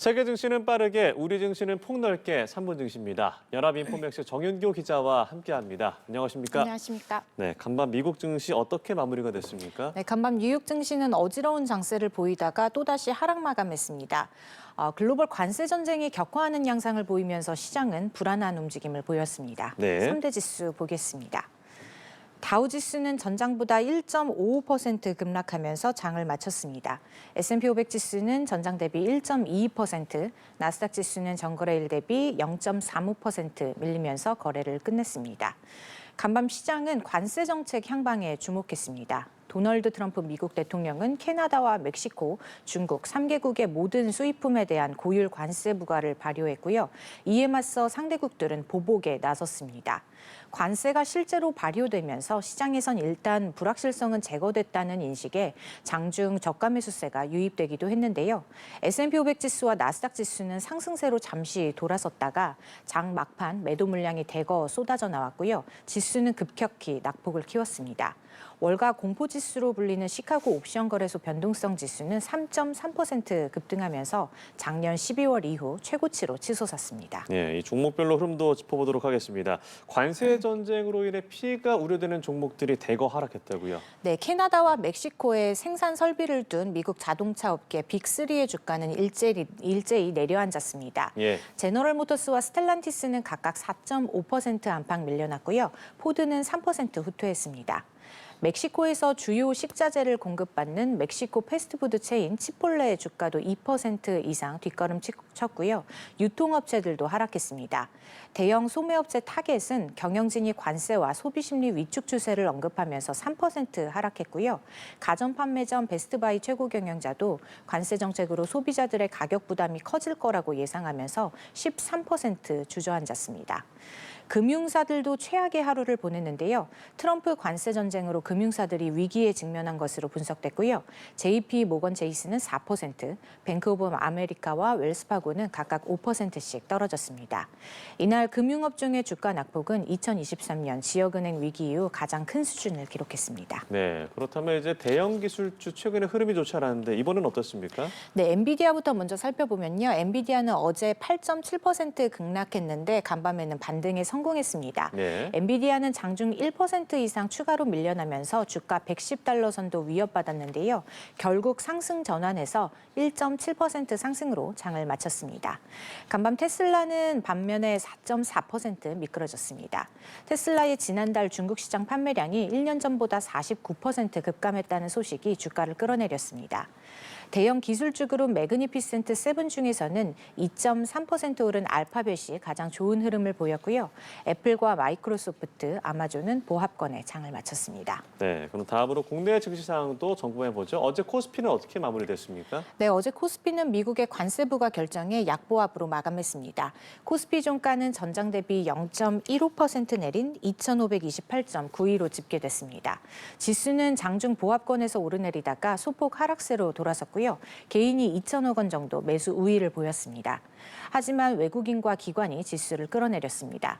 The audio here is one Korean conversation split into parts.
세계 증시는 빠르게, 우리 증시는 폭넓게 3분 증시입니다. 연합인포맥스 정윤교 기자와 함께합니다. 안녕하십니까? 안녕하십니까? 네, 간밤 미국 증시 어떻게 마무리가 됐습니까? 네, 간밤 뉴욕 증시는 어지러운 장세를 보이다가 또다시 하락 마감했습니다. 글로벌 관세 전쟁이 격화하는 양상을 보이면서 시장은 불안한 움직임을 보였습니다. 네. 3대 지수 보겠습니다. 다우지수는 전장보다 1.55% 급락하면서 장을 마쳤습니다. S&P 500 지수는 전장 대비 1.22%, 나스닥 지수는 전거래일 대비 0.35% 밀리면서 거래를 끝냈습니다. 간밤 시장은 관세 정책 향방에 주목했습니다. 도널드 트럼프 미국 대통령은 캐나다와 멕시코, 중국 3개국의 모든 수입품에 대한 고율 관세 부과를 발효했고요. 이에 맞서 상대국들은 보복에 나섰습니다. 관세가 실제로 발효되면서 시장에선 일단 불확실성은 제거됐다는 인식에 장중 저가 매수세가 유입되기도 했는데요. S&P 500 지수와 나스닥 지수는 상승세로 잠시 돌아섰다가 장 막판 매도 물량이 대거 쏟아져 나왔고요. 지수는 급격히 낙폭을 키웠습니다. 월가 공포지수로 불리는 시카고 옵션 거래소 변동성 지수는 3.3% 급등하면서 작년 12월 이후 최고치로 치솟았습니다. 네, 이 종목별로 흐름도 짚어보도록 하겠습니다. 관세 전쟁으로 인해 피해가 우려되는 종목들이 대거 하락했다고요? 네, 캐나다와 멕시코에 생산 설비를 둔 미국 자동차 업계 빅3의 주가는 일제히 내려앉았습니다. 예. 제너럴 모터스와 스텔란티스는 각각 4.5% 안팎 밀려났고요. 포드는 3% 후퇴했습니다. 멕시코에서 주요 식자재를 공급받는 멕시코 패스트푸드 체인 치폴레의 주가도 2% 이상 뒷걸음쳤고요. 유통업체들도 하락했습니다. 대형 소매업체 타겟은 경영진이 관세와 소비심리 위축 추세를 언급하면서 3% 하락했고요. 가전 판매점 베스트바이 최고 경영자도 관세 정책으로 소비자들의 가격 부담이 커질 거라고 예상하면서 13% 주저앉았습니다. 금융사들도 최악의 하루를 보냈는데요. 트럼프 관세 전쟁으로 금융사들이 위기에 직면한 것으로 분석됐고요. JP 모건 체이스는 4%, 뱅크 오브 아메리카와 웰스파고는 각각 5%씩 떨어졌습니다. 이날 금융업종의 주가 낙폭은 2023년 지역은행 위기 이후 가장 큰 수준을 기록했습니다. 네, 그렇다면 이제 대형 기술주 최근에 흐름이 좋지 않았는데 이번은 어떻습니까? 네, 엔비디아부터 먼저 살펴보면요. 엔비디아는 어제 8.7% 급락했는데 간밤에는 반등에 성공했습니다. 네. 엔비디아는 장중 1% 이상 추가로 밀려나면서 주가 110달러 선도 위협받았는데요. 결국 상승 전환해서 1.7% 상승으로 장을 마쳤습니다. 간밤 테슬라는 반면에 4.4% 미끄러졌습니다. 테슬라의 지난달 중국 시장 판매량이 1년 전보다 49% 급감했다는 소식이 주가를 끌어내렸습니다. 대형 기술주 그룹 매그니피센트 7 중에서는 2.3% 오른 알파벳이 가장 좋은 흐름을 보였고요. 애플과 마이크로소프트, 아마존은 보합권에 장을 마쳤습니다. 네, 그럼 다음으로 국내 증시 상황도 점검해보죠. 어제 코스피는 어떻게 마무리됐습니까? 네, 어제 코스피는 미국의 관세 부과 결정에 약보합으로 마감했습니다. 코스피 종가는 전장 대비 0.15% 내린 2,528.92로 집계됐습니다. 지수는 장중 보합권에서 오르내리다가 소폭 하락세로 돌아섰고요. 개인이 2천억 원 정도 매수 우위를 보였습니다. 하지만 외국인과 기관이 지수를 끌어내렸습니다.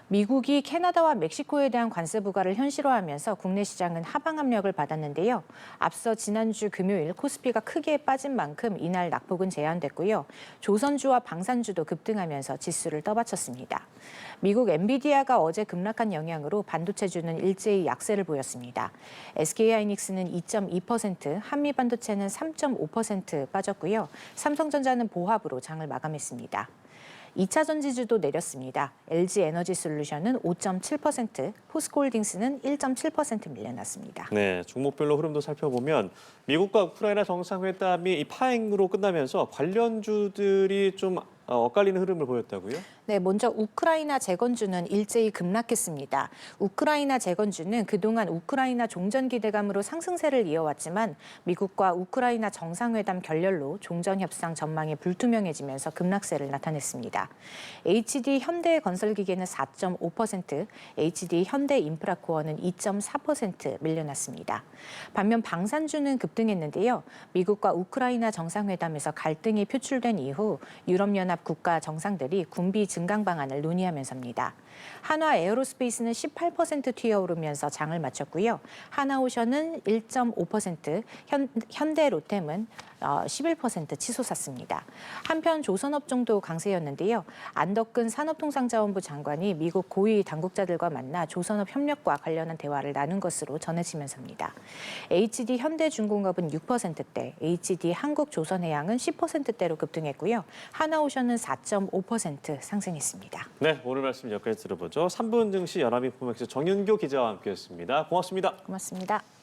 미국이 캐나다와 멕시코에 대한 관세 부과를 현실화하면서 국내 시장은 하방 압력을 받았는데요. 앞서 지난주 금요일 코스피가 크게 빠진 만큼 이날 낙폭은 제한됐고요. 조선주와 방산주도 급등하면서 지수를 떠받쳤습니다. 미국 엔비디아가 어제 급락한 영향으로 반도체주는 일제히 약세를 보였습니다. SK하이닉스는 2.2%, 한미반도체는 3.5% 빠졌고요. 삼성전자는 보합으로 장을 마감했습니다. 2차 전지주도 내렸습니다. LG에너지솔루션은 5.7%, 포스코홀딩스는 1.7% 밀려났습니다. 네, 종목별로 흐름도 살펴보면 미국과 우크라이나 정상회담이 이 파행으로 끝나면서 관련주들이 좀 엇갈리는 흐름을 보였다고요? 네, 먼저 우크라이나 재건주는 일제히 급락했습니다. 우크라이나 재건주는 그동안 우크라이나 종전 기대감으로 상승세를 이어왔지만 미국과 우크라이나 정상회담 결렬로 종전 협상 전망이 불투명해지면서 급락세를 나타냈습니다. HD 현대건설기계는 4.5%, HD 현대인프라코어는 2.4% 밀려났습니다. 반면 방산주는 급등했는데요. 미국과 우크라이나 정상회담에서 갈등이 표출된 이후 유럽연합 국가 정상들이 군비 증강 방안을 논의하면서입니다. 한화 에어로스페이스는 18% 튀어오르면서 장을 마쳤고요. 하나오션은 1.5%, 현대 로템은 11% 치솟았습니다. 한편 조선업종도 강세였는데요. 안덕근 산업통상자원부 장관이 미국 고위 당국자들과 만나 조선업 협력과 관련한 대화를 나눈 것으로 전해지면서입니다. HD 현대중공업은 6%대, HD 한국조선해양은 10%대로 급등했고요. 하나오션은 4.5% 상승했습니다. 네, 오늘 말씀 여기까지 들어보죠. 3분 증시 연합인포맥스 정윤교 기자와 함께했습니다. 고맙습니다. 고맙습니다.